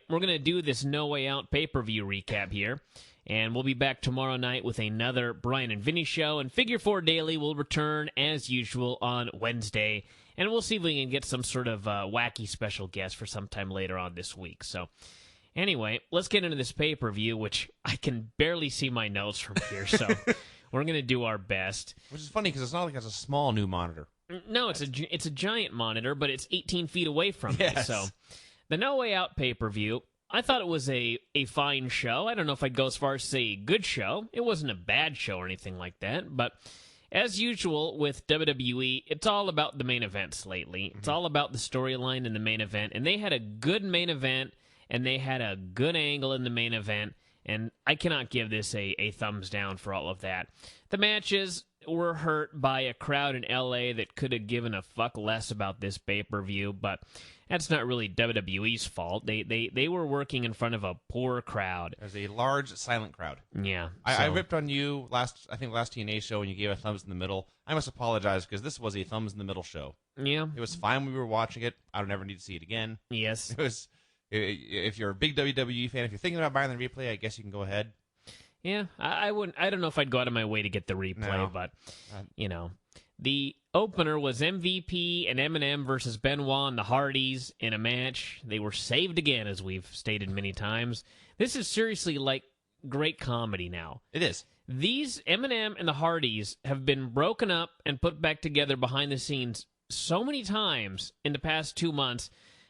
we're going to do this No Way Out pay-per-view recap here. And we'll be back tomorrow night with another Brian and Vinny show. And Figure 4 Daily will return as usual on Wednesday. And we'll see if we can get some sort of wacky special guest for sometime later on this week. So anyway, let's get into this pay-per-view, which I can barely see my notes from here. So we're going to do our best. Which is funny because it's not like it's a small new monitor. No, it's a giant monitor, but it's 18 feet away from me. Yes. So the No Way Out pay-per-view, I thought it was a fine show. I don't know if I'd go as far as say good show. It wasn't a bad show or anything like that. But as usual with WWE, it's all about the main events lately. It's all about the storyline in the main event. And they had a good main event, and they had a good angle in the main event. And I cannot give this a thumbs down for all of that. The matches were hurt by a crowd in LA that could have given a fuck less about this pay-per-view, but that's not really WWE's fault. They were working in front of a poor crowd. There's a large, silent crowd. Yeah. I ripped on you last TNA show when you gave a thumbs in the middle. I must apologize because this was a thumbs in the middle show. Yeah. It was fine when we were watching it. I don't ever need to see it again. Yes. It was. If you're a big WWE fan, if you're thinking about buying the replay, I guess you can go ahead. Yeah, I wouldn't. I don't know if I'd go out of my way to get the replay, but the opener was MVP and Eminem versus Benoit and the Hardys in a match. They were saved again, as we've stated many times. This is seriously like great comedy now. It is. These Eminem and the Hardys have been broken up and put back together behind the scenes so many times in the past 2 months.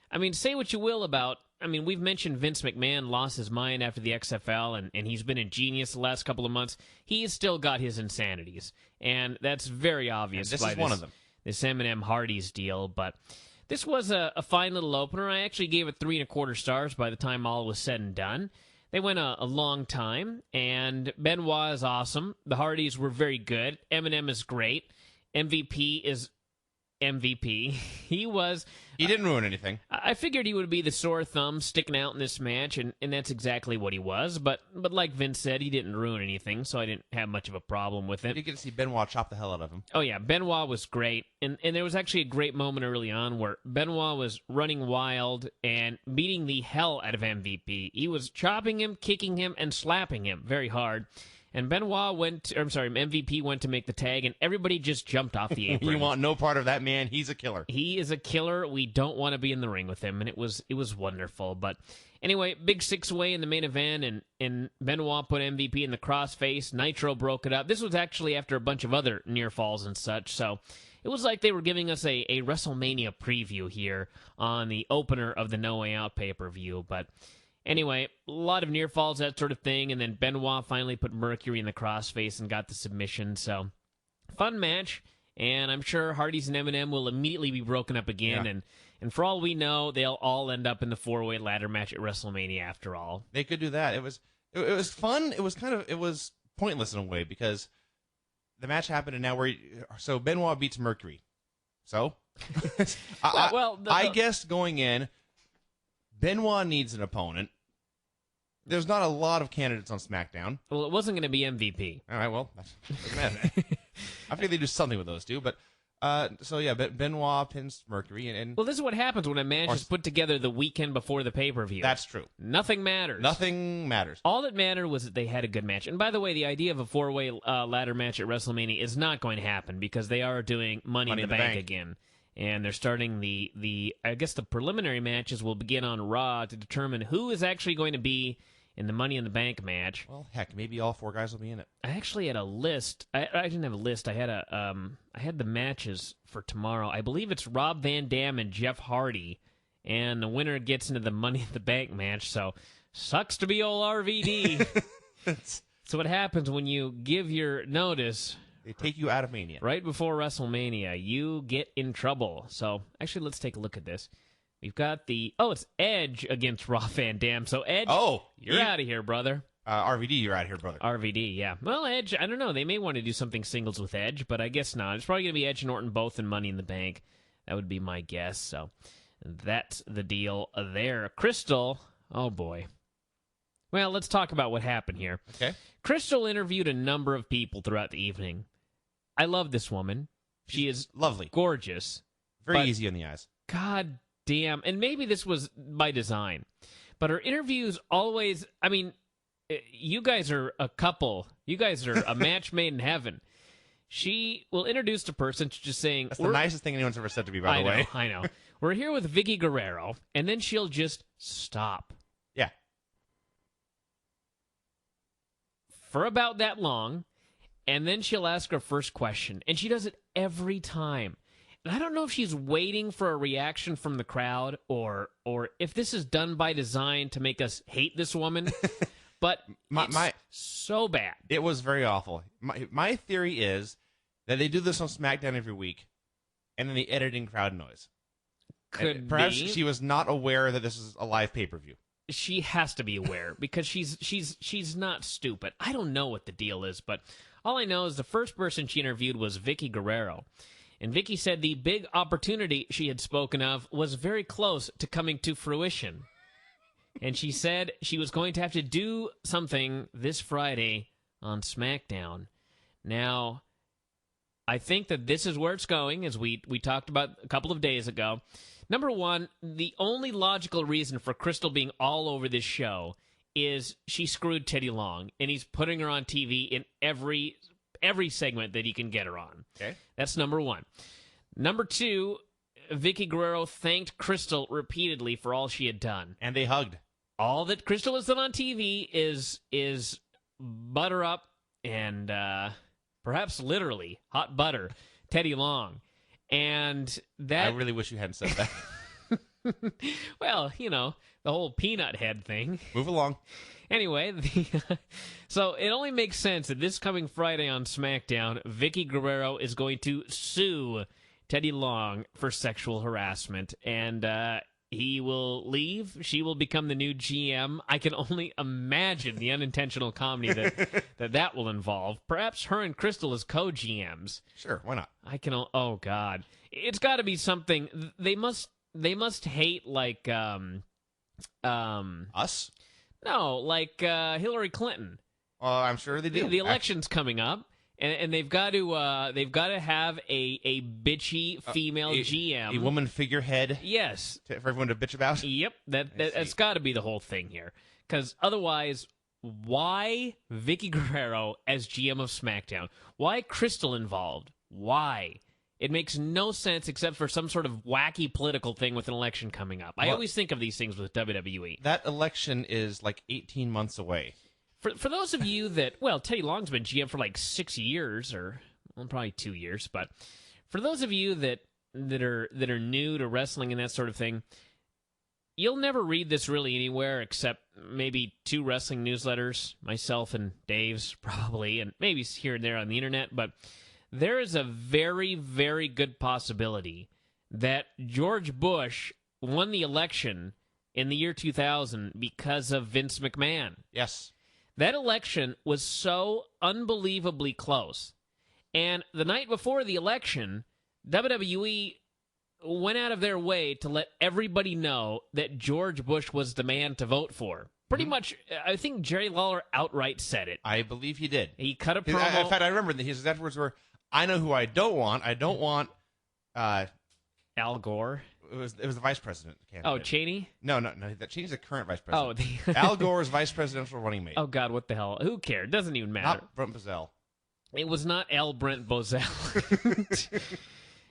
I mean, say what you will about. We've mentioned Vince McMahon lost his mind after the XFL, and he's been a genius the last couple of months. He's still got his insanities, and that's very obvious. And this is one of them. This Eminem Hardys deal, but this was a fine little opener. I actually gave it 3 1/4 stars by the time all was said and done. They went a long time, and Benoit is awesome. The Hardys were very good. Eminem is great. MVP is MVP. He didn't ruin anything. I figured he would be the sore thumb sticking out in this match, and that's exactly what he was. But like Vince said, he didn't ruin anything, so I didn't have much of a problem with it. You get to see Benoit chop the hell out of him. Oh, yeah. Benoit was great. And there was actually a great moment early on where Benoit was running wild and beating the hell out of MVP. He was chopping him, kicking him, and slapping him very hard. And MVP went to make the tag, and everybody just jumped off the apron. You want no part of that man. He's a killer. He is a killer. We don't want to be in the ring with him, and it was wonderful. But anyway, big 6-way in the main event, and Benoit put MVP in the crossface. Nitro broke it up. This was actually after a bunch of other near falls and such, so it was like they were giving us a WrestleMania preview here on the opener of the No Way Out pay-per-view, but anyway, a lot of near falls, that sort of thing, and then Benoit finally put Mercury in the crossface and got the submission. So, fun match, and I'm sure Hardys and Eminem will immediately be broken up again, Yeah. and for all we know, they'll all end up in the 4-way ladder match at WrestleMania after all. They could do that. It was fun. It was pointless in a way because the match happened, and now so Benoit beats Mercury. So, I guess going in, Benoit needs an opponent. There's not a lot of candidates on SmackDown. Well, it wasn't going to be MVP. All right, well, doesn't matter. I figured they'd do something with those two, but Benoit pins Mercury, and well, this is what happens when a match is put together the weekend before the pay-per-view. That's true. Nothing matters. Nothing matters. All that mattered was that they had a good match. And by the way, the idea of a 4-way ladder match at WrestleMania is not going to happen because they are doing Money in the Bank again. And they're starting the I guess the preliminary matches will begin on Raw to determine who is actually going to be in the Money in the Bank match. Well, heck, maybe all 4 guys will be in it. I actually had a list. I didn't have a list. I had the matches for tomorrow. I believe it's Rob Van Dam and Jeff Hardy, and the winner gets into the Money in the Bank match. So sucks to be old RVD. So what happens when you give your notice? They take you out of Mania. Right before WrestleMania, you get in trouble. So, actually, let's take a look at this. We've got it's Edge against Rob Van Dam. So, Edge, you're out of here, brother. RVD, you're out of here, brother. RVD, yeah. Well, Edge, I don't know. They may want to do something singles with Edge, but I guess not. It's probably going to be Edge and Orton both in Money in the Bank. That would be my guess. So, that's the deal there. Crystal, oh boy. Well, let's talk about what happened here. Okay. Crystal interviewed a number of people throughout the evening. I love this woman. She is lovely. Gorgeous. Very easy on the eyes. God damn. And maybe this was by design. But her interviews always, I mean, you guys are a couple. You guys are a match made in heaven. She will introduce the person to just saying... That's the nicest thing anyone's ever said to me, by the way. I know. We're here with Vicky Guerrero, and then she'll just stop. Yeah. For about that long, and then she'll ask her first question, and she does it every time. And I don't know if she's waiting for a reaction from the crowd, or if this is done by design to make us hate this woman, but it's so bad. It was very awful. My theory is that they do this on SmackDown every week, and then they edit in crowd noise. Perhaps she was not aware that this is a live pay-per-view. She has to be aware because she's not stupid. I don't know what the deal is, but all I know is the first person she interviewed was Vicky Guerrero. And Vicky said the big opportunity she had spoken of was very close to coming to fruition. And she said she was going to have to do something this Friday on SmackDown. Now, I think that this is where it's going, as we talked about a couple of days ago. Number one, the only logical reason for Crystal being all over this show is she screwed Teddy Long, and he's putting her on TV in every segment that he can get her on. Okay. That's number one. Number two, Vicky Guerrero thanked Crystal repeatedly for all she had done. And they hugged. All that Crystal has done on TV is butter up and perhaps literally hot butter Teddy Long. And that... I really wish you hadn't said that. Well, the whole peanut head thing. Move along. Anyway, so it only makes sense that this coming Friday on SmackDown, Vicky Guerrero is going to sue Teddy Long for sexual harassment, and he will leave. She will become the new GM. I can only imagine the unintentional comedy that will involve. Perhaps her and Crystal as co-GMs. Sure, why not? Oh God, it's got to be something. They must hate like us. No, like Hillary Clinton. I'm sure they do. The election's coming up, and they've got to have a bitchy female GM, a woman figurehead. Yes, for everyone to bitch about. Yep, that's got to be the whole thing here. Because otherwise, why Vicky Guerrero as GM of SmackDown? Why Crystal involved? Why? It makes no sense except for some sort of wacky political thing with an election coming up. I always think of these things with WWE. That election is like 18 months away. For those of you that, Teddy Long's been GM for like 6 years, or probably 2 years, but for those of you that are new to wrestling and that sort of thing, you'll never read this really anywhere except maybe 2 wrestling newsletters, myself and Dave's probably, and maybe here and there on the internet, but there is a very, very good possibility that George Bush won the election in the year 2000 because of Vince McMahon. Yes. That election was so unbelievably close. And the night before the election, WWE went out of their way to let everybody know that George Bush was the man to vote for. Pretty much, I think Jerry Lawler outright said it. I believe he did. He cut a promo. In fact, I remember his exact words were, I know who I don't want. I don't want... Al Gore? It was the vice president candidate. Oh, Cheney? No. Cheney's the current vice president. Oh, Al Gore's vice presidential running mate. Oh, God, what the hell? Who cared? Doesn't even matter. Not Brent Bozell. It was not L. Brent Bozell.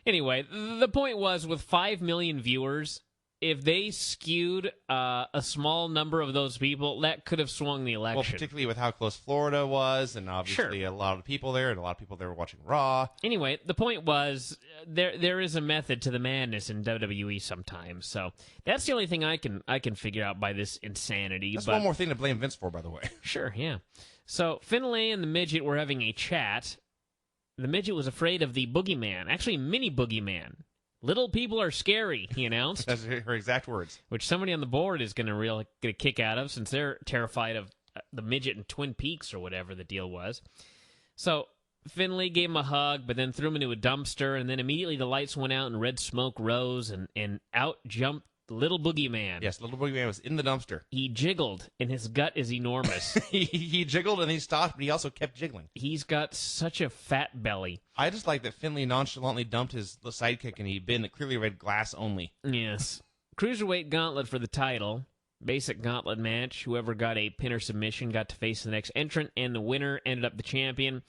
Anyway, the point was, with 5 million viewers, if they skewed a small number of those people, that could have swung the election. Well, particularly with how close Florida was, and obviously a lot of people there, and a lot of people there were watching Raw. Anyway, the point was, there is a method to the madness in WWE sometimes. So that's the only thing I can figure out by this insanity. That's one more thing to blame Vince for, by the way. Sure, yeah. So Finlay and the Midget were having a chat. The Midget was afraid of the Boogeyman, actually mini Boogeyman. Little people are scary, he announced. That's her exact words. Which somebody on the board is going to really get a kick out of, since they're terrified of the midget in Twin Peaks or whatever the deal was. So Finlay gave him a hug, but then threw him into a dumpster, and then immediately the lights went out and red smoke rose, and out jumped Little Boogeyman. Yes, Little Boogeyman was in the dumpster. He jiggled, and his gut is enormous. he jiggled, and he stopped, but he also kept jiggling. He's got such a fat belly. I just like that Finlay nonchalantly dumped his sidekick, and he clearly read glass only. Yes. Cruiserweight Gauntlet for the title. Basic gauntlet match. Whoever got a pin or submission got to face the next entrant, and the winner ended up the champion.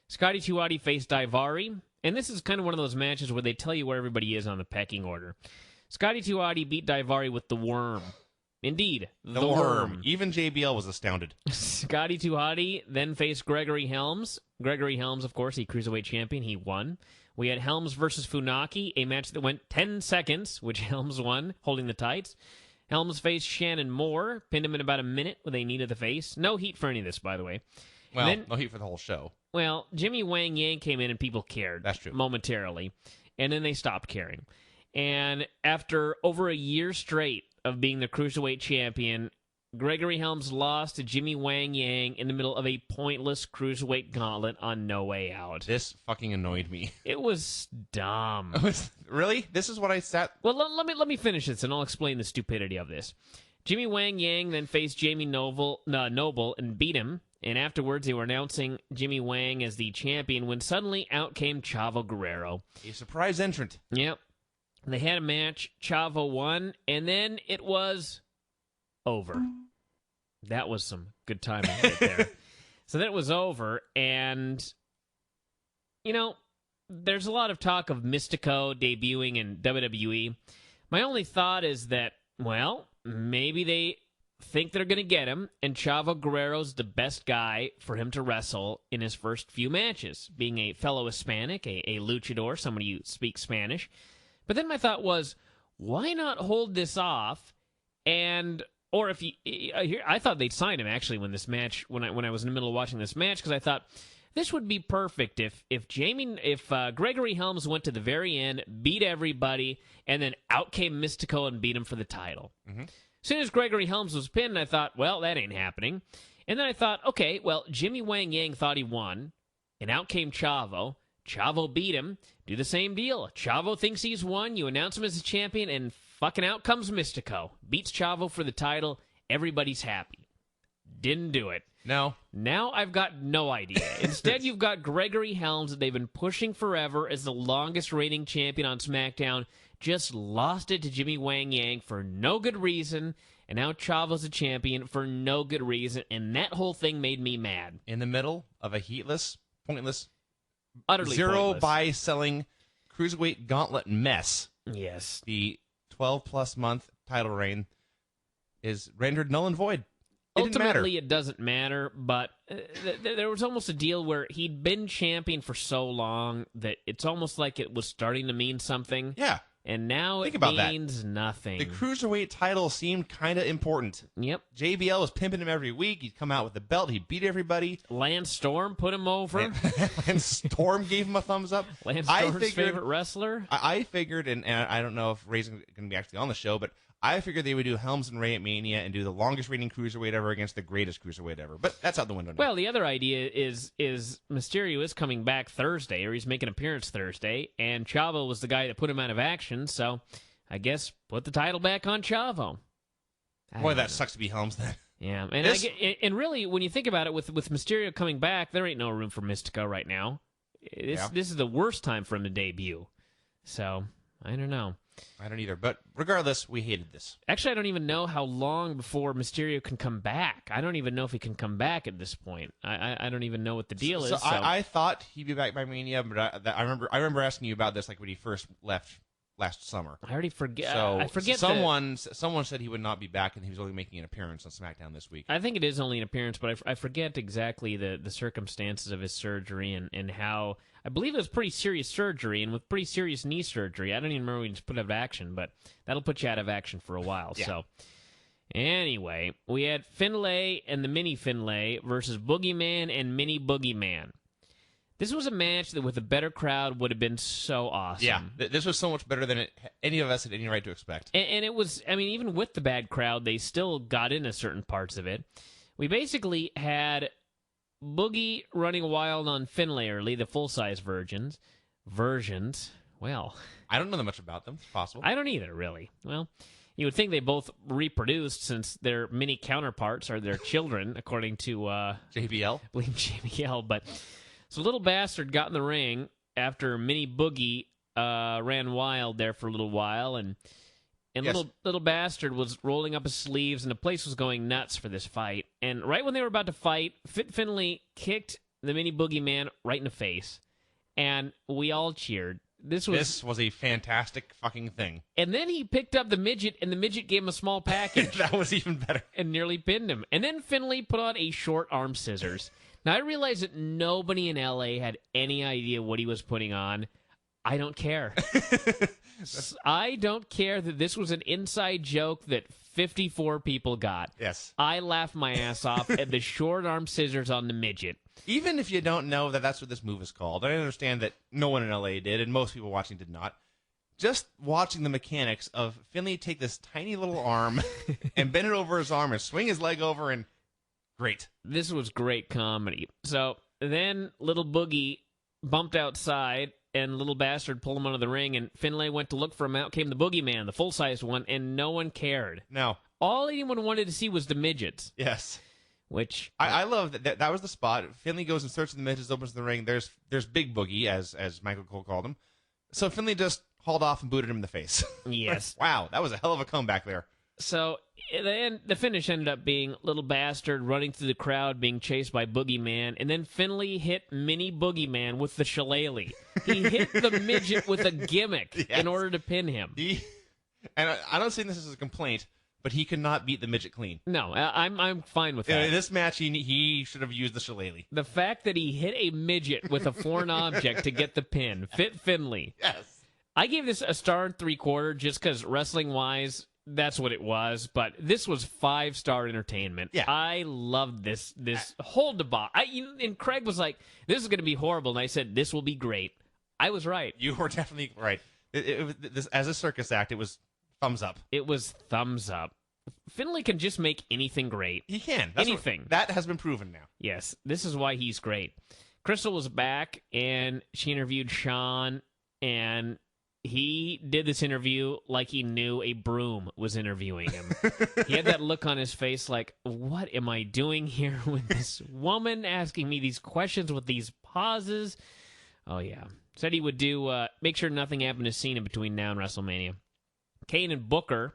Scotty 2 Hotty faced Daivari, and this is kind of one of those matches where they tell you where everybody is on the pecking order. Scotty 2 Hotty beat Daivari with the worm. Indeed, the worm. Even JBL was astounded. Scotty 2 Hotty then faced Gregory Helms. Gregory Helms, of course, a Cruiserweight champion. He won. We had Helms versus Funaki, a match that went 10 seconds, which Helms won, holding the tights. Helms faced Shannon Moore, pinned him in about a minute with a knee to the face. No heat for any of this, by the way. Well, then, no heat for the whole show. Well, Jimmy Wang Yang came in and people cared. That's true. Momentarily. And then they stopped caring. And after over a year straight of being the Cruiserweight champion, Gregory Helms lost to Jimmy Wang Yang in the middle of a pointless Cruiserweight gauntlet on No Way Out. This fucking annoyed me. It was dumb. Really? This is what I sat... Well, let me finish this, and I'll explain the stupidity of this. Jimmy Wang Yang then faced Jamie Noble and beat him, and afterwards they were announcing Jimmy Wang as the champion when suddenly out came Chavo Guerrero. A surprise entrant. Yep. They had a match, Chavo won, and then it was over. That was some good timing right there. So then it was over, and, you know, there's a lot of talk of Mystico debuting in WWE. My only thought is that, well, maybe they think they're going to get him, and Chavo Guerrero's the best guy for him to wrestle in his first few matches, being a fellow Hispanic, a luchador, somebody who speaks Spanish. But then my thought was, why not hold this off? And or if you, I thought they'd sign him actually when this match, when I was in the middle of watching this match, because I thought this would be perfect if Gregory Helms went to the very end, beat everybody, and then out came Mystico and beat him for the title. Mm-hmm. As soon as Gregory Helms was pinned, I thought, well, that ain't happening. And then I thought, okay, well, Jimmy Wang Yang thought he won, and out came Chavo. Chavo beat him. Do the same deal. Chavo thinks he's won. You announce him as a champion, and fucking out comes Mystico. Beats Chavo for the title. Everybody's happy. Didn't do it. No. Now I've got no idea. Instead, you've got Gregory Helms that they've been pushing forever as the longest reigning champion on SmackDown. Just lost it to Jimmy Wang Yang for no good reason. And now Chavo's a champion for no good reason. And that whole thing made me mad. In the middle of a heatless, pointless, utterly zero buy selling Cruiserweight Gauntlet mess. Yes. The 12-plus month title reign is rendered null and void. Ultimately, it doesn't matter, but there was almost a deal where he'd been champion for so long that it's almost like it was starting to mean something. Yeah. And now Think it about means nothing. The Cruiserweight title seemed kind of important. Yep. JBL was pimping him every week. He'd come out with the belt. He'd beat everybody. Lance Storm put him over. Lance Storm gave him a thumbs up. Lance Storm's favorite wrestler. I figured, and I don't know if Ray's going to be actually on the show, but I figured they would do Helms and Ray at Mania and do the longest reigning Cruiserweight ever against the greatest Cruiserweight ever. But that's out the window now. Well, the other idea is Mysterio is coming back Thursday, or he's making an appearance Thursday, and Chavo was the guy that put him out of action, so I guess put the title back on Chavo. Boy, that sucks to be Helms then. Yeah, and really, when you think about it, with Mysterio coming back, there ain't no room for Mystico right now. This is the worst time for him to debut. So, I don't know. I don't either. But regardless, we hated this. Actually, I don't even know how long before Mysterio can come back. I don't even know if he can come back at this point. I don't even know what the deal is. So I thought he'd be back by Mania, but I remember asking you about this like when he first left last summer. I already forget. So I forget. Someone said he would not be back, and he was only making an appearance on SmackDown this week. I think it is only an appearance, but I forget exactly the circumstances of his surgery and how. I believe it was pretty serious surgery, and with pretty serious knee surgery. I don't even remember when he was put out of action, but that'll put you out of action for a while. Yeah. So, anyway, we had Finlay and the Mini Finlay versus Boogeyman and Mini Boogeyman. This was a match that, with a better crowd, would have been so awesome. Yeah, this was so much better than any of us had any right to expect. And it was, I mean, even with the bad crowd, they still got into certain parts of it. We basically had Boogie running wild on Finlay early, the full-size versions. Well, I don't know that much about them. It's possible. I don't either, really. Well, you would think they both reproduced since their mini counterparts are their children, according to JBL. I believe JBL. But so Little Bastard got in the ring after Mini Boogie ran wild there for a little while, and And yes. little bastard was rolling up his sleeves, and the place was going nuts for this fight. And right when they were about to fight, Finlay kicked the mini Boogeyman right in the face, and we all cheered. This was a fantastic fucking thing. And then he picked up the midget, and the midget gave him a small package. That was even better. And nearly pinned him. And then Finlay put on a short arm scissors. Now, I realize that nobody in L.A. had any idea what he was putting on. I don't care. I don't care that this was an inside joke that 54 people got. Yes. I laughed my ass off at the short arm scissors on the midget. Even if you don't know that that's what this move is called, I understand that no one in LA did, and most people watching did not. Just watching the mechanics of Finlay take this tiny little arm and bend it over his arm and swing his leg over, and great. This was great comedy. So then little Boogie bumped outside, and little bastard pulled him out of the ring, and Finlay went to look for him. Out came the Boogeyman, the full-sized one, and no one cared. No. All anyone wanted to see was the midgets. Yes. Which I love that was the spot. Finlay goes and searches the midgets, opens the ring. There's Big Boogie, as Michael Cole called him. So Finlay just hauled off and booted him in the face. Yes. Wow, that was a hell of a comeback there. So the finish ended up being little bastard running through the crowd, being chased by Boogeyman, and then Finlay hit mini Boogeyman with the shillelagh. He hit the midget with a gimmick in order to pin him. And I don't say this as a complaint, but he could not beat the midget clean. No, I'm fine with that. In this match, he should have used the shillelagh. The fact that he hit a midget with a foreign object to get the pin fit Finlay. Yes. I gave this a star and 3/4 just because wrestling-wise, that's what it was. But this was 5-star entertainment. Yeah. I loved this whole debauch. And Craig was like, this is going to be horrible. And I said, this will be great. I was right. You were definitely right. As a circus act, it was thumbs up. It was thumbs up. Finlay can just make anything great. He can. Anything. That has been proven now. Yes, this is why he's great. Crystal was back, and she interviewed Sean, and he did this interview like he knew a broom was interviewing him. He had that look on his face like, what am I doing here with this woman asking me these questions with these pauses? Oh, yeah. Said he would do, make sure nothing happened to Cena between now and WrestleMania. Kane and Booker.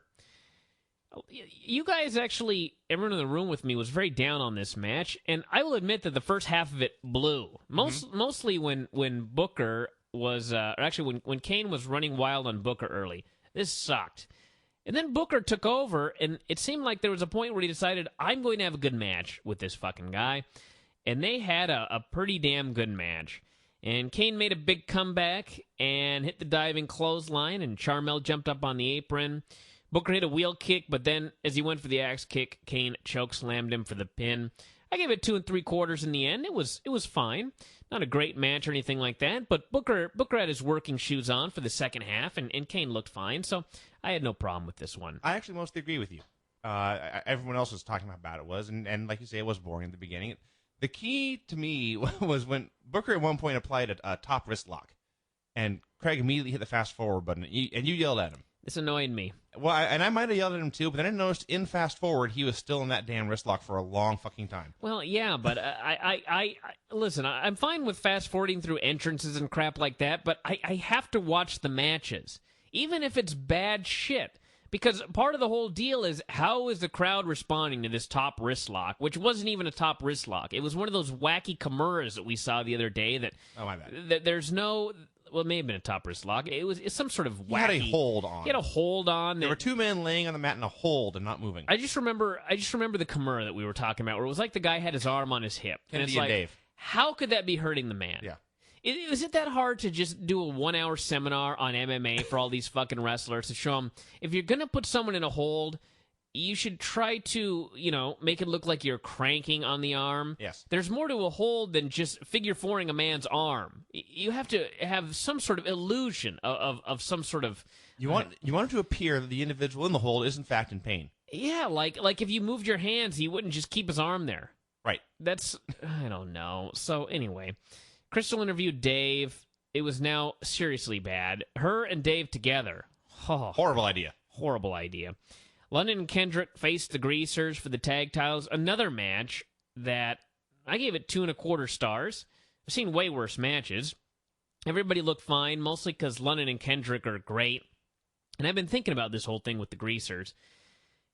You guys actually, everyone in the room with me was very down on this match, and I will admit that the first half of it blew. Mostly when Booker was, when Kane was running wild on Booker early. This sucked. And then Booker took over, and it seemed like there was a point where he decided, I'm going to have a good match with this fucking guy. And they had a pretty damn good match. And Kane made a big comeback and hit the diving clothesline, and Charmel jumped up on the apron. Booker hit a wheel kick, but then as he went for the axe kick, Kane chokeslammed him for the pin. I gave it 2 3/4 in the end. It was fine. Not a great match or anything like that, but Booker had his working shoes on for the second half, and Kane looked fine, so I had no problem with this one. I actually mostly agree with you. Everyone else was talking about it and like you say, it was boring at the beginning. The key to me was when Booker at one point applied a top wrist lock, and Craig immediately hit the fast forward button, and you yelled at him. This annoyed me. Well, I might have yelled at him too, but then I noticed in fast forward he was still in that damn wrist lock for a long fucking time. Well, yeah, but I listen. I'm fine with fast forwarding through entrances and crap like that, but I have to watch the matches, even if it's bad shit. Because part of the whole deal is, how is the crowd responding to this top wrist lock, which wasn't even a top wrist lock. It was one of those wacky Kimuras that we saw the other day that, oh, my bad. That there's no, well, it may have been a top wrist lock. It's some sort of wacky. He had a hold on. He had a hold on. There were two men laying on the mat in a hold and not moving. I just remember the Kimura that we were talking about, where it was like the guy had his arm on his hip. Kennedy and it's like, Dave. How could that be hurting the man? Yeah. Is it that hard to just do a 1-hour seminar on MMA for all these fucking wrestlers to show them, if you're going to put someone in a hold, you should try to, make it look like you're cranking on the arm. Yes. There's more to a hold than just figure fouring a man's arm. You have to have some sort of illusion of some sort of... You want it to appear that the individual in the hold is in fact in pain. Yeah, like if you moved your hands, he wouldn't just keep his arm there. Right. That's... I don't know. So, anyway... Crystal interviewed Dave. It was now seriously bad. Her and Dave together. Oh, horrible idea. Horrible idea. London and Kendrick faced the Greasers for the tag titles. Another match that I gave it 2 1/4 stars. I've seen way worse matches. Everybody looked fine, mostly because London and Kendrick are great. And I've been thinking about this whole thing with the Greasers.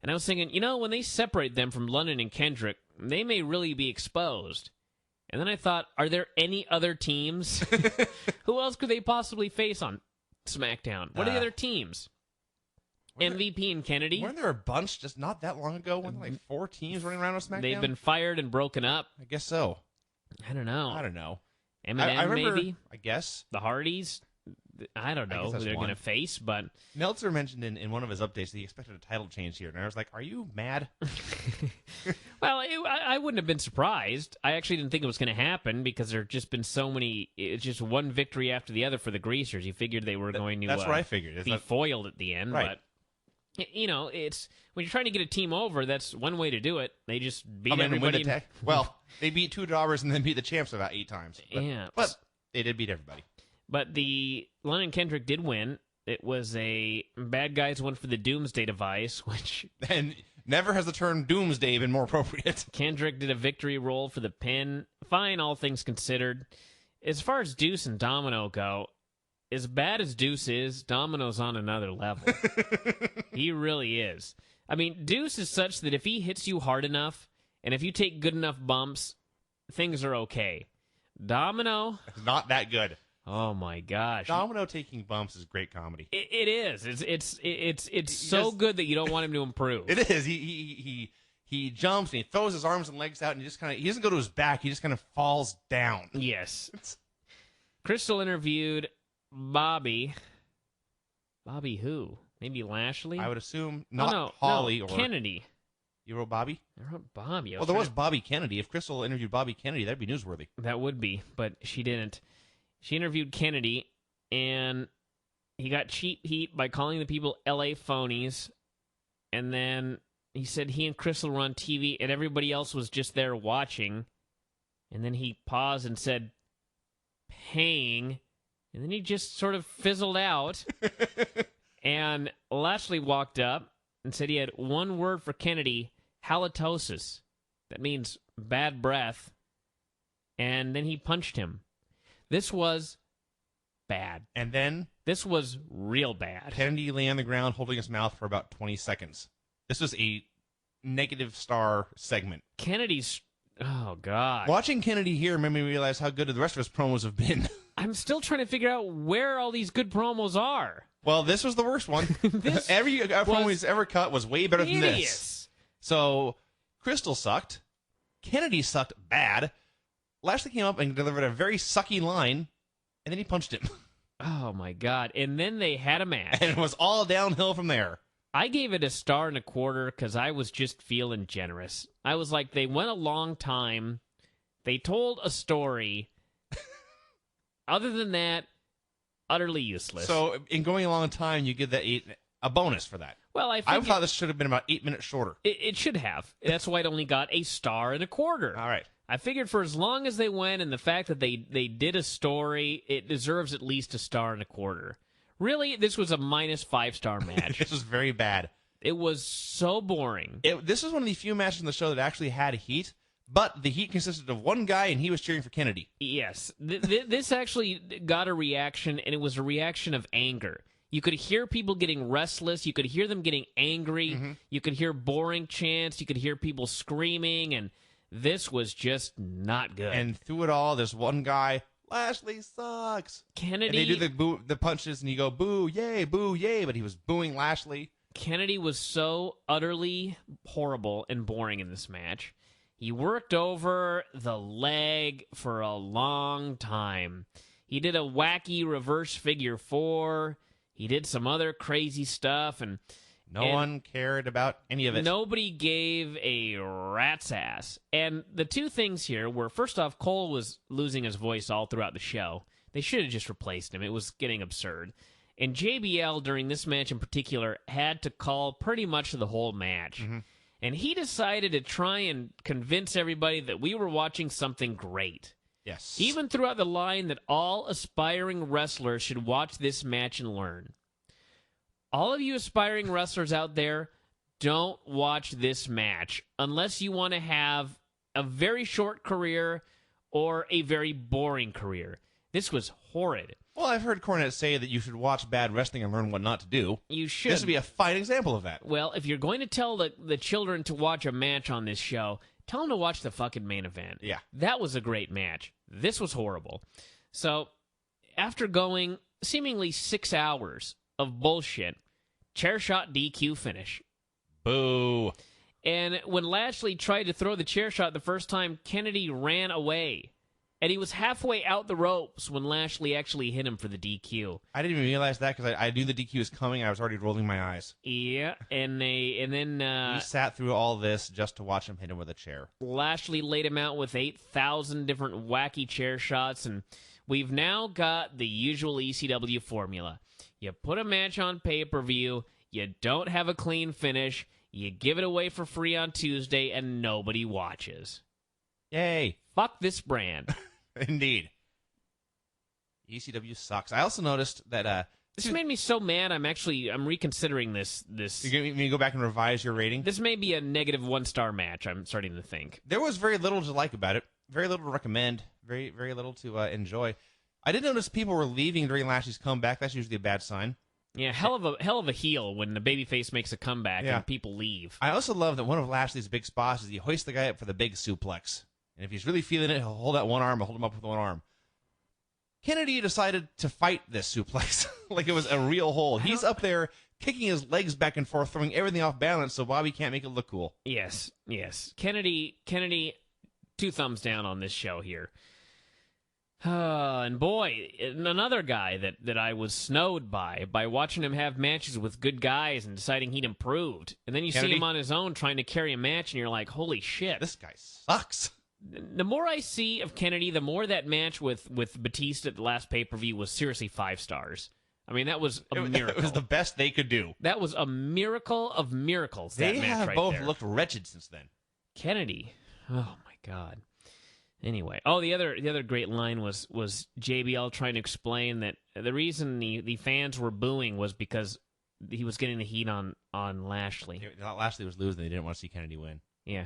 And I was thinking, when they separate them from London and Kendrick, they may really be exposed. And then I thought, are there any other teams? Who else could they possibly face on SmackDown? What are the other teams? MVP and Kennedy? Weren't there a bunch just not that long ago? Weren't there like 4 teams running around on SmackDown? They've been fired and broken up. I guess so. I don't know. Eminem, I remember, maybe? I guess. The Hardys? I don't know who they're going to face, but... Meltzer mentioned in one of his updates that he expected a title change here, and I was like, are you mad? Well, I wouldn't have been surprised. I actually didn't think it was going to happen because there have just been so many... It's just one victory after the other for the Greasers. You figured they were going to that's what I figured. Be foiled at the end, right. But... it's when you're trying to get a team over, that's one way to do it. They just beat everybody. Well, they beat 2 jobbers and then beat the champs about 8 times. But they did beat everybody. But the London Kendrick did win. It was a bad guys went for the Doomsday device, which... And never has the term Doomsday been more appropriate. Kendrick did a victory roll for the pin. Fine, all things considered. As far as Deuce and Domino go, as bad as Deuce is, Domino's on another level. He really is. I mean, Deuce is such that if he hits you hard enough, and if you take good enough bumps, things are okay. Domino... It's not that good. Oh my gosh! Domino taking bumps is great comedy. It is. It's so good that you don't want him to improve. It is. He jumps and he throws his arms and legs out and he doesn't go to his back. He just kind of falls down. Yes. Crystal interviewed Bobby. Bobby who? Maybe Lashley. I would assume not Holly or Kennedy. You wrote Bobby? I wrote Bobby. Well, there was Bobby Kennedy. If Crystal interviewed Bobby Kennedy, that'd be newsworthy. That would be, but she didn't. She interviewed Kennedy, and he got cheap heat by calling the people L.A. phonies, and then he said he and Crystal were on TV, and everybody else was just there watching, and then he paused and said, paying, and then he just sort of fizzled out, and Lashley walked up and said he had one word for Kennedy, halitosis. That means bad breath, and then he punched him. This was bad. And then? This was real bad. Kennedy lay on the ground holding his mouth for about 20 seconds. This was a negative star segment. Kennedy's... Oh, God. Watching Kennedy here made me realize how good the rest of his promos have been. I'm still trying to figure out where all these good promos are. Well, this was the worst one. Every promo he's ever cut was way better than this. So, Crystal sucked. Kennedy sucked bad. Lashley came up and delivered a very sucky line, and then he punched him. Oh, my God. And then they had a match. And it was all downhill from there. I gave it a 1.25 stars because I was just feeling generous. I was like, they went a long time. They told a story. Other than that, utterly useless. So, in going a long time, you get a bonus for that. Well, I thought this should have been about 8 minutes shorter. It should have. That's why it only got a 1.25 stars. All right. I figured for as long as they went and the fact that they did a story, it deserves at least a 1.25 stars. Really, this was a -5-star match. This was very bad. It was so boring. This is one of the few matches in the show that actually had heat, but the heat consisted of one guy, and he was cheering for Kennedy. Yes. This actually got a reaction, and it was a reaction of anger. You could hear people getting restless. You could hear them getting angry. Mm-hmm. You could hear boring chants. You could hear people screaming, and this was just not good. And through it all, there's one guy, Lashley sucks. Kennedy. And they do the punches, and you go, boo, yay, but he was booing Lashley. Kennedy was so utterly horrible and boring in this match. He worked over the leg for a long time. He did a wacky reverse figure 4. He did some other crazy stuff, and no one cared about any of it. Nobody gave a rat's ass. And the two things here were, first off, Cole was losing his voice all throughout the show. They should have just replaced him. It was getting absurd. And JBL, during this match in particular, had to call pretty much the whole match. Mm-hmm. And he decided to try and convince everybody that we were watching something great. Yes. He even threw out the line that all aspiring wrestlers should watch this match and learn. All of you aspiring wrestlers out there, don't watch this match unless you want to have a very short career or a very boring career. This was horrid. Well, I've heard Cornette say that you should watch bad wrestling and learn what not to do. You should. This would be a fine example of that. Well, if you're going to tell the children to watch a match on this show, tell them to watch the fucking main event. Yeah. That was a great match. This was horrible. So, after going seemingly 6 hours of bullshit, chair shot DQ finish. Boo. And when Lashley tried to throw the chair shot the first time, Kennedy ran away. And he was halfway out the ropes when Lashley actually hit him for the DQ. I didn't even realize that because I knew the DQ was coming. I was already rolling my eyes. Yeah, and then we sat through all this just to watch him hit him with a chair. Lashley laid him out with 8,000 different wacky chair shots, and we've now got the usual ECW formula. You put a match on pay-per-view, you don't have a clean finish, you give it away for free on Tuesday, and nobody watches. Yay. Fuck this brand. Indeed. ECW sucks. I also noticed that this made me so mad. I'm reconsidering this. You're going to go back and revise your rating? This may be a negative 1-star match, I'm starting to think. There was very little to like about it. Very little to recommend. Very, very little to enjoy. I did notice people were leaving during Lashley's comeback. That's usually a bad sign. Yeah, hell of a heel when the babyface makes a comeback and people leave. I also love that one of Lashley's big spots is he hoists the guy up for the big suplex. And if he's really feeling it, he'll hold out one arm, he'll hold him up with one arm. Kennedy decided to fight this suplex like it was a real hold. He's up there kicking his legs back and forth, throwing everything off balance so Bobby can't make it look cool. Yes. Kennedy, 2 thumbs down on this show here. And boy, another guy that I was snowed by watching him have matches with good guys and deciding he'd improved. And then you see him on his own trying to carry a match, and you're like, holy shit. This guy sucks. The more I see of Kennedy, the more that match with Batista at the last pay-per-view was seriously 5 stars. I mean, that was a miracle. It was the best they could do. That was a miracle of miracles, that match right there. They have both looked wretched since then. Kennedy. Oh, my God. Anyway, the other great line was JBL trying to explain that the reason the fans were booing was because he was getting the heat on Lashley. Lashley was losing. They didn't want to see Kennedy win. Yeah.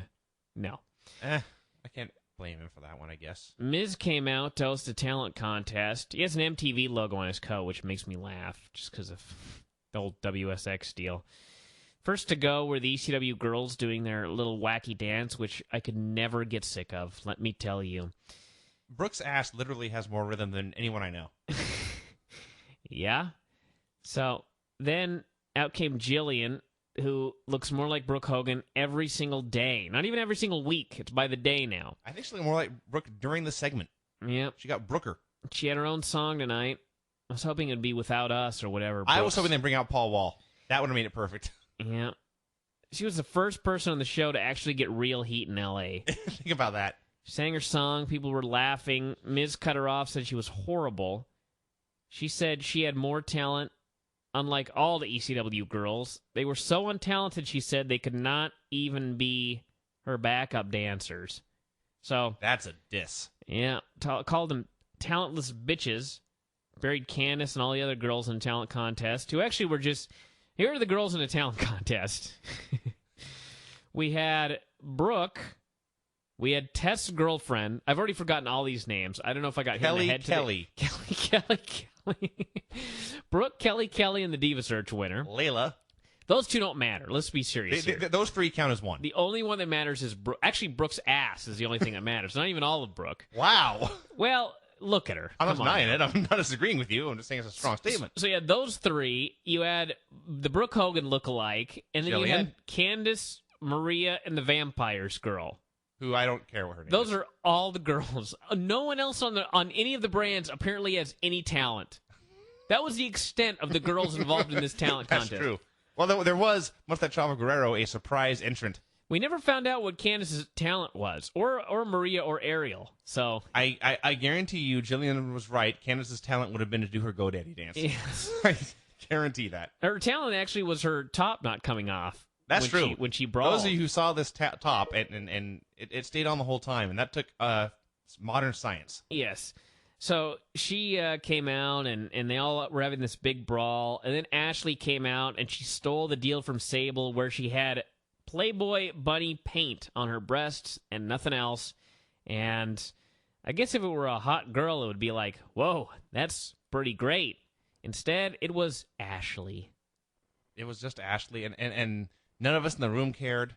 No. I can't blame him for that one, I guess. Miz came out to host a talent contest. He has an MTV logo on his coat, which makes me laugh just because of the old WSX deal. First to go were the ECW girls doing their little wacky dance, which I could never get sick of, let me tell you. Brooke's ass literally has more rhythm than anyone I know. Yeah? So then out came Jillian, who looks more like Brooke Hogan every single day. Not even every single week. It's by the day now. I think she looked more like Brooke during the segment. Yep. She got Brooker. She had her own song tonight. I was hoping it'd be Without Us or whatever. I was hoping they'd bring out Paul Wall. That would have made it perfect. Yeah. She was the first person on the show to actually get real heat in L.A. Think about that. She sang her song. People were laughing. Miz cut her off, said she was horrible. She said she had more talent. Unlike all the ECW girls, they were so untalented, she said, they could not even be her backup dancers. So that's a diss. Yeah, called them talentless bitches. Buried Candice and all the other girls in talent contest, who actually were just, here are the girls in a talent contest. We had Brooke. We had Tess' girlfriend. I've already forgotten all these names. I don't know if I got hit in the head today. Kelly. Brooke, Kelly, and the Diva Search winner. Layla. Those 2 don't matter. Let's be serious here. Those 3 count as 1. The only one that matters is Brooke. Actually, Brooke's ass is the only thing that matters. Not even all of Brooke. Wow. Well, look at her. I'm not denying it. I'm not disagreeing with you. I'm just saying it's a strong statement. So you had those 3. You had the Brooke Hogan lookalike. And then Jillian. You had Candice, Maria, and the Vampires girl. Who I don't care what her name Those is. are all the girls. No one else on any of the brands apparently has any talent. That was the extent of the girls involved in this talent contest. That's true. Well, there was, once that Chavo Guerrero, a surprise entrant. We never found out what Candice's talent was, or Maria or Ariel. So I guarantee you, Jillian was right. Candice's talent would have been to do her GoDaddy dance. Yes. I guarantee that. Her talent actually was her top not coming off. That's true. When she brawled. Those of you who saw this top, and it stayed on the whole time, and that took modern science. Yes. So she came out, and they all were having this big brawl. And then Ashley came out, and she stole the deal from Sable where she had Playboy bunny paint on her breasts and nothing else. And I guess if it were a hot girl, it would be like, whoa, that's pretty great. Instead, it was Ashley. It was just Ashley, and none of us in the room cared.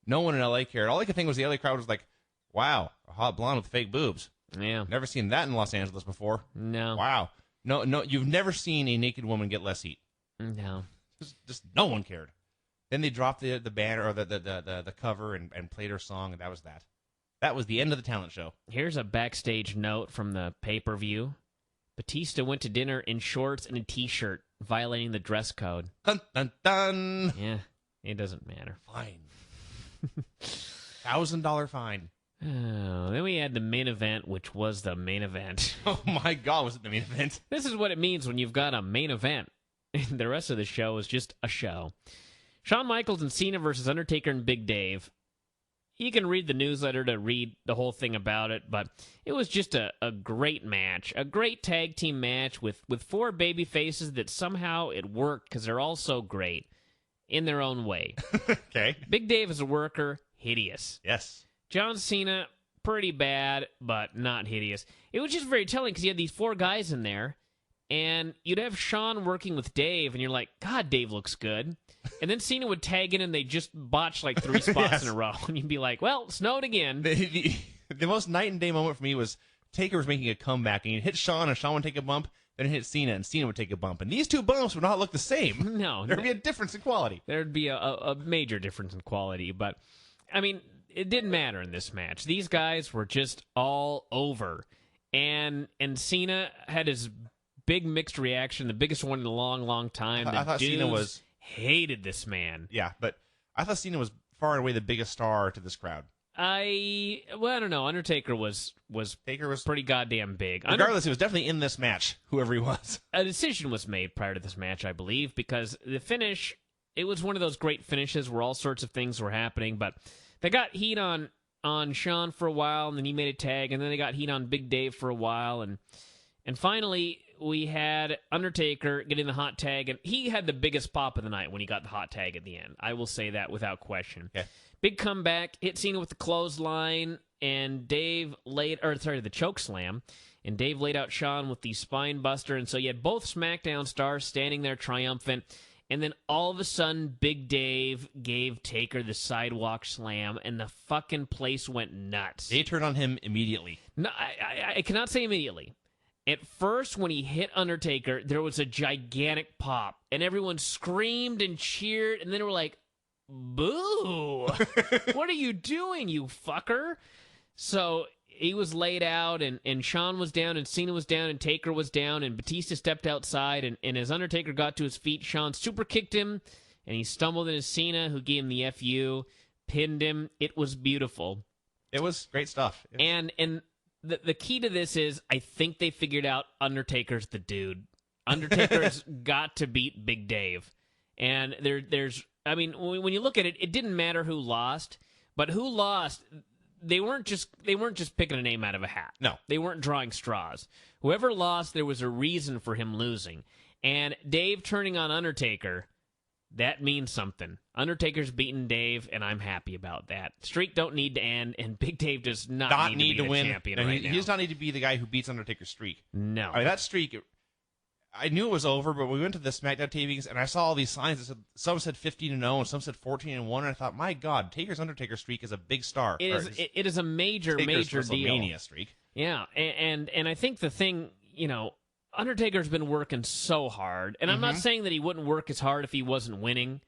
No one in LA cared. All I could think was the LA crowd was like, wow, a hot blonde with fake boobs. Yeah. Never seen that in Los Angeles before. No. Wow. No, you've never seen a naked woman get less heat. No. Just no one cared. Then they dropped the banner or the cover and played her song, and that was that. That was the end of the talent show. Here's a backstage note from the pay-per-view. Batista went to dinner in shorts and a T-shirt, violating the dress code. Dun, dun, dun. Yeah, it doesn't matter. Fine. $1,000 fine. Oh, then we had the main event, which was the main event. Oh my God, was it the main event? This is what it means when you've got a main event. The rest of the show is just a show. Shawn Michaels and Cena versus Undertaker and Big Dave. You can read the newsletter to read the whole thing about it, but it was just a great match. A great tag team match with four baby faces that somehow it worked because they're all so great in their own way. Okay. Big Dave is a worker, hideous. Yes. John Cena, pretty bad, but not hideous. It was just very telling because you had these four guys in there, and you'd have Shawn working with Dave, and you're like, God, Dave looks good. And then Cena would tag in, and they just botch like 3 spots Yes. in a row. And you'd be like, well, snowed again. The most night and day moment for me was Taker was making a comeback, and he'd hit Shawn, and Shawn would take a bump, then he'd hit Cena, and Cena would take a bump. And these two bumps would not look the same. No. There'd be a difference in quality. There'd be a major difference in quality. But, I mean, it didn't matter in this match. These guys were just all over. And Cena had his big mixed reaction, the biggest one in a long, long time. I thought Cena was... hated this man. Yeah, but I thought Cena was far and away the biggest star to this crowd. I don't know. Undertaker was Taker was pretty goddamn big. Regardless, he was definitely in this match, whoever he was. A decision was made prior to this match, I believe, because the finish, it was one of those great finishes where all sorts of things were happening, but they got heat on Shawn for a while, and then he made a tag, and then they got heat on Big Dave for a while, and finally we had Undertaker getting the hot tag, and he had the biggest pop of the night when he got the hot tag at the end. I will say that without question. Okay. Big comeback, hit Cena with the clothesline, and the choke slam, and Dave laid out Shawn with the spine buster, and so you had both SmackDown stars standing there triumphant, and then all of a sudden, Big Dave gave Taker the sidewalk slam, and the fucking place went nuts. They turned on him immediately. No, I cannot say immediately. At first, when he hit Undertaker, there was a gigantic pop, and everyone screamed and cheered, and then they were like, boo! What are you doing, you fucker? So he was laid out, and Shawn was down, and Cena was down, and Taker was down, and Batista stepped outside, and as Undertaker got to his feet, Shawn super kicked him, and he stumbled into Cena, who gave him the FU, pinned him. It was beautiful. It was great stuff. And the key to this is, I think they figured out Undertaker's the dude. Undertaker's got to beat Big Dave. And there's, I mean, when you look at it, it didn't matter who lost, but who lost, they weren't just picking a name out of a hat. No. They weren't drawing straws. Whoever lost, there was a reason for him losing. And Dave turning on Undertaker, that means something. Undertaker's beaten Dave, and I'm happy about that. Streak don't need to end, and Big Dave does not need to be the champion right now. He does not need to be the guy who beats Undertaker's streak. No. I mean, that streak, I knew it was over, but we went to the SmackDown tapings, and I saw all these signs that said, some said 15-0, and some said 14-1, and I thought, my God, Taker's Undertaker streak is a big star. It is a major deal. WrestleMania streak. Yeah, and I think the thing, Undertaker's been working so hard, and I'm not saying that he wouldn't work as hard if he wasn't winning,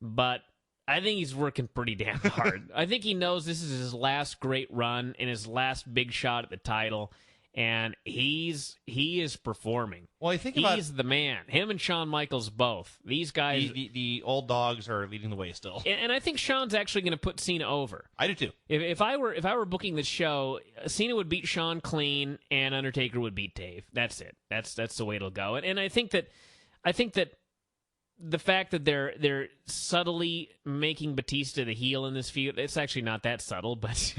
but I think he's working pretty damn hard. I think he knows this is his last great run and his last big shot at the title, and he is performing. Well, I think he's the man. Him and Shawn Michaels both. These guys, the old dogs are leading the way still. And I think Shawn's actually going to put Cena over. I do too. If I were booking the show, Cena would beat Shawn clean, and Undertaker would beat Dave. That's it. That's the way it'll go. And I think that the fact that they're subtly making Batista the heel in this feud, it's actually not that subtle, but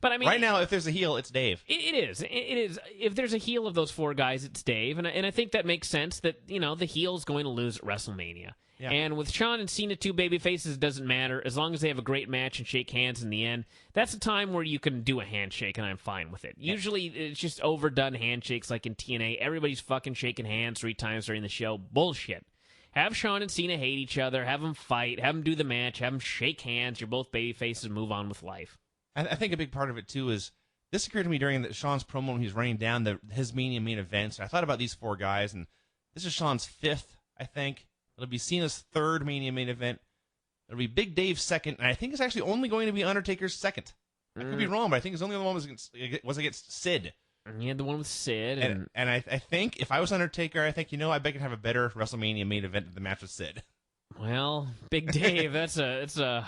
I mean, right now, if there's a heel, it's Dave. It is. If there's a heel of those four guys, it's Dave, and I think that makes sense that, you know, the heel is going to lose at WrestleMania. Yeah. And with Shawn and Cena, two baby faces, it doesn't matter. As long as they have a great match and shake hands in the end, that's a time where you can do a handshake, and I'm fine with it. Yeah. Usually, it's just overdone handshakes like in TNA. Everybody's fucking shaking hands 3 times during the show. Bullshit. Have Shawn and Cena hate each other, have them fight, have them do the match, have them shake hands. You're both baby faces and move on with life. I think a big part of it, too, is this occurred to me during Shawn's promo when he was running down his Mania main events. And I thought about these 4 guys, and this is Shawn's 5th, I think. It'll be Cena's 3rd Mania main event. It'll be Big Dave's 2nd, and I think it's actually only going to be Undertaker's 2nd. I could be wrong, but I think his only other one was against Sid. He had the one with Sid. And I think if I was Undertaker, I think, I bet I could have a better WrestleMania main event than the match with Sid. Well, Big Dave, it's a,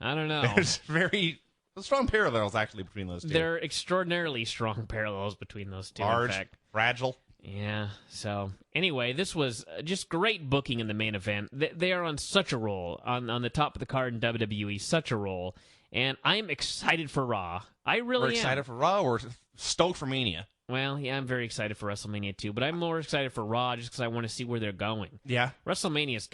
I don't know. There's very strong parallels, actually, between those two. There are extraordinarily strong parallels between those two, Large, in fact. fragile. Yeah, so anyway, this was just great booking in the main event. They are on such a roll, on the top of the card in WWE, such a roll. And I'm excited for Raw. I really am. We're excited for Raw. We're stoked for Mania. Well, yeah, I'm very excited for WrestleMania too, but I'm more excited for Raw just because I want to see where they're going. Yeah. WrestleMania is